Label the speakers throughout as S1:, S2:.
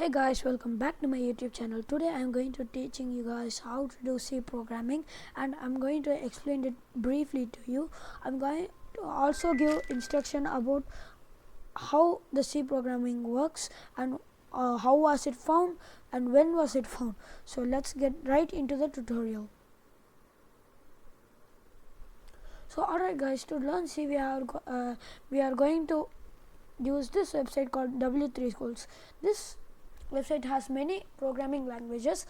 S1: Hey guys, welcome back to my YouTube channel. Today I am going to teaching you guys how to do C programming, and I'm going to explain it briefly to you. I'm going to also give instruction about how the C programming works and how was it found and when was it found. So let's get right into the tutorial. So alright guys, to learn C we are going to use this website called W3 Schools. This website has many programming languages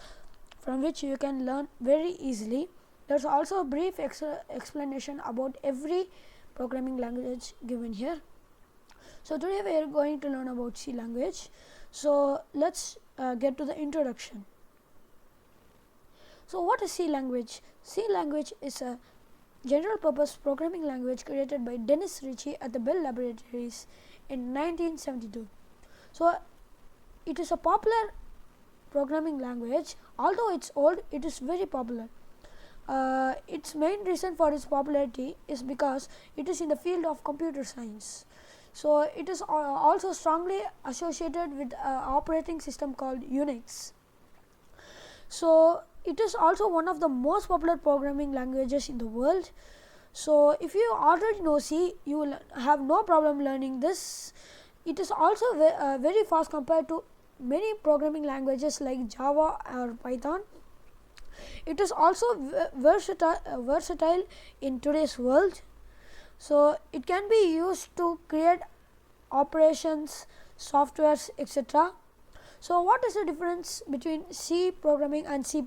S1: from which you can learn very easily. There's also a brief explanation about every programming language given here. So today we are going to learn about C language. So let's get to the introduction. So what is C language? C language is a general purpose programming language created by Dennis Ritchie at the Bell Laboratories in 1972. So it is a popular programming language. Although it's old, it is very popular. Its main reason for its popularity is because it is in the field of computer science. So it is also strongly associated with an operating system called Unix. So it is also one of the most popular programming languages in the world. So if you already know C, you will have no problem learning this. It is also very fast compared to many programming languages like Java or Python. It is also versatile in today's world. So it can be used to create operations, softwares, etc. So what is the difference between C programming and C++?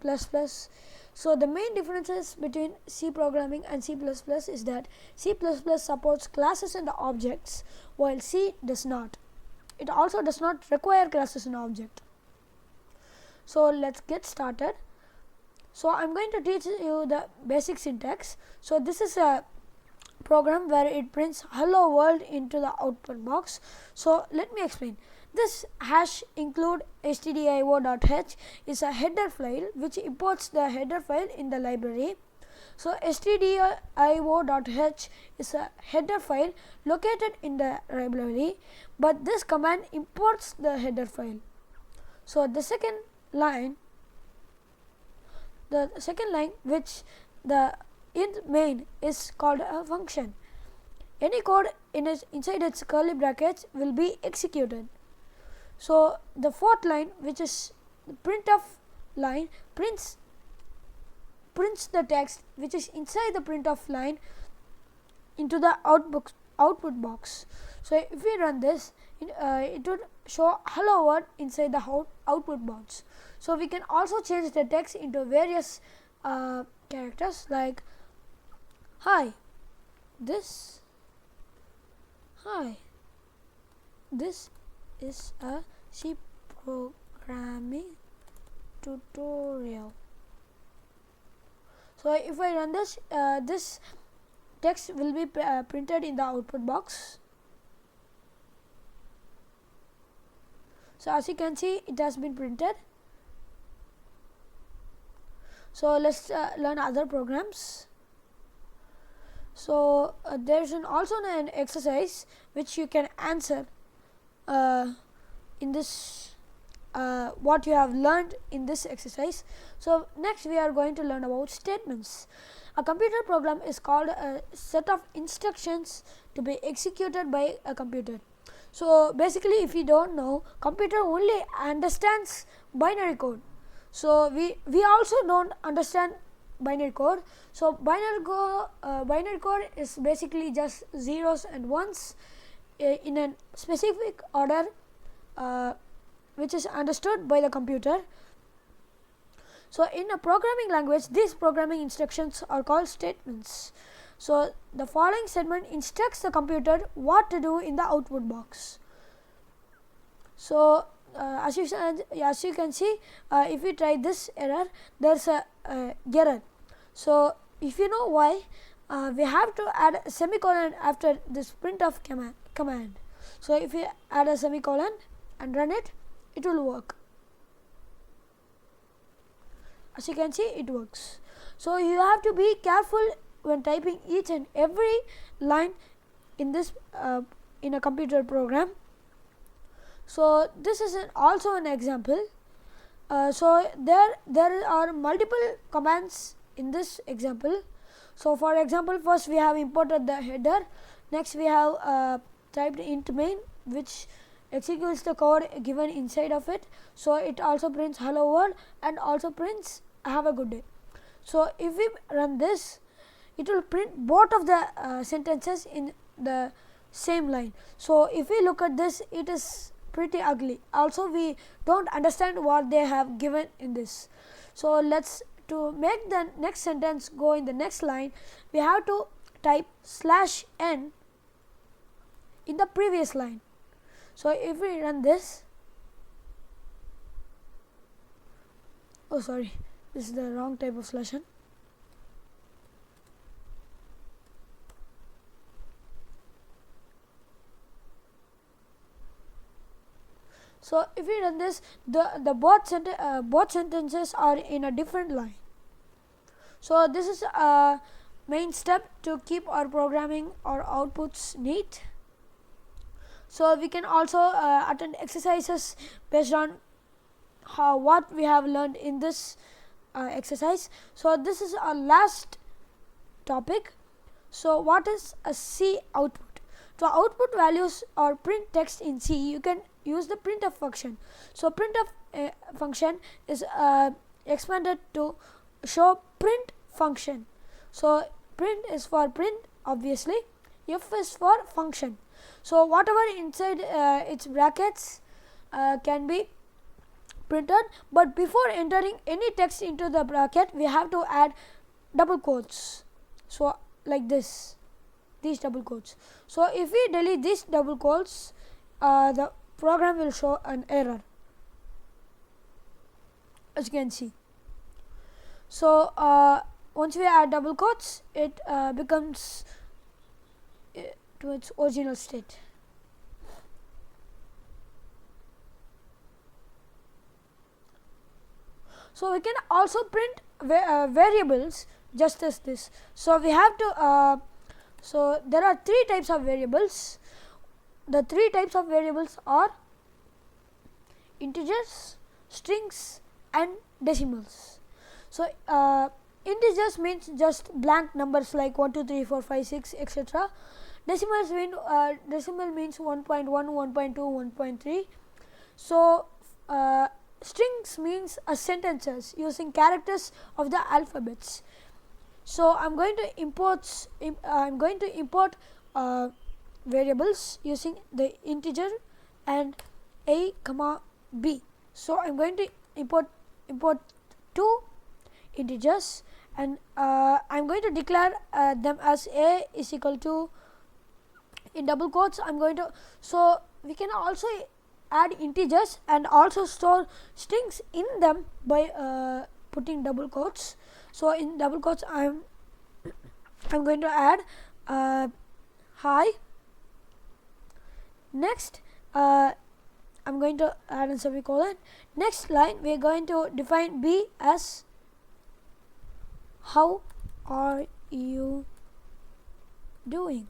S1: So the main differences between C programming and C++ is that C++ supports classes and objects while C does not. It also does not require classes and object. So let's get started. So I'm going to teach you the basic syntax. So this is a program where it prints hello world into the output box. So let me explain. This hash include stdio.h is a header file which imports the header file in the library. So stdio.h is a header file located in the library, but this command imports the header file. So the second line which the int main is called a function. Any code inside its curly brackets will be executed. So the fourth line, which is the printf line, prints the text which is inside the printf line into the output box. So if we run this, it would show hello world inside the output box. So we can also change the text into various characters like hi, this is a C programming tutorial. So if I run this, this text will be printed in the output box. So as you can see, it has been printed. So let's learn other programs. So there's also an exercise which you can answer in this what you have learned in this exercise. So next we are going to learn about statements. A computer program is called a set of instructions to be executed by a computer. So basically, if you don't know, computer only understands binary code. So we also don't understand binary code. So binary code is basically just zeros and ones in a specific order which is understood by the computer. So in a programming language, these programming instructions are called statements. So the following statement instructs the computer what to do in the output box. So as you can see, if we try this error, there's a error. So if you know why, we have to add a semicolon after this printf command. So if we add a semicolon and run it, it will work. As you can see, it works. So you have to be careful when typing each and every line in this in a computer program. So this is also an example. So there are multiple commands in this example. So for example, first we have imported the header, next we have typed int main, which executes the code given inside of it. So it also prints hello world and also prints have a good day. So if we run this, it will print both of the sentences in the same line. So if we look at this, it is pretty ugly. Also we don't understand what they have given in this. So let's to make the next sentence go in the next line, we have to type /n in the previous line. So if we run this, oh sorry, this is the wrong type of /n. So if we run this, the both sentences are in a different line. So this is a main step to keep our programming or outputs neat. So we can also attend exercises based on what we have learned in this exercise. So this is our last topic. So what is a C output? To output values or print text in C, you can use the printf function. So printf function is expanded to show print function. So print is for print, obviously. F is for function. So whatever inside its brackets can be printed, but before entering any text into the bracket, we have to add double quotes. So like this, these double quotes. So if we delete these double quotes, the program will show an error, as you can see. So once we add double quotes, it becomes to its original state. So we can also print variables just as this. So we have to so there are three types of variables. The three types of variables are integers, strings and decimals. So integers means just blank numbers like 1 2 3 4 5 6 etc. Decimals mean decimal means 1.1 1.2 1.3. So strings means sentences using characters of the alphabets. So I'm going to import variables using the integer and a comma b. So I'm going to import two integers, and I'm going to declare them as a is equal to, in double quotes I'm going to, so we can also add integers and also store strings in them by putting double quotes. So in double quotes I'm going to add hi. Next I'm going to add a semicolon. Next line we are going to define b as how are you doing.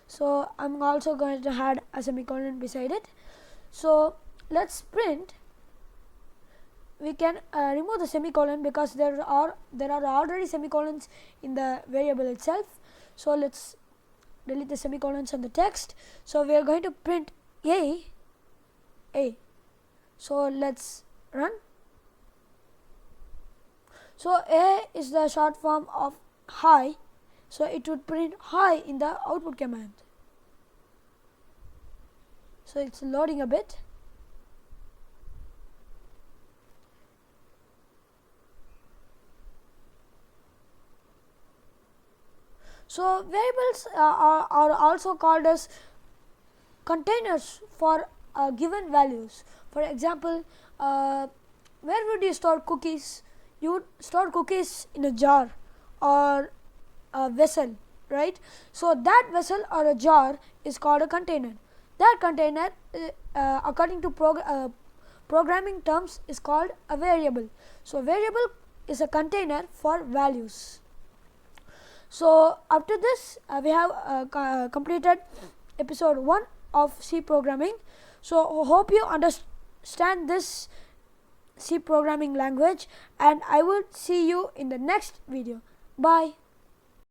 S1: So I'm also going to add a semicolon beside it. So let's print. We can remove the semicolon because there are already semicolons in the variable itself. So let's delete the semicolons on the text. So we are going to print a. So let's run. So a is the short form of hi, so it would print hi in the output command. So it's loading a bit. So variables are also called as containers for given values. For example, where would you store cookies? You would store cookies in a jar or a vessel, right? So that vessel or a jar is called a container. That container, according to programming terms, is called a variable. So variable is a container for values. So after this we have completed episode 1 of C programming. So hope you understand this C programming language, and I will see you in the next video. Bye.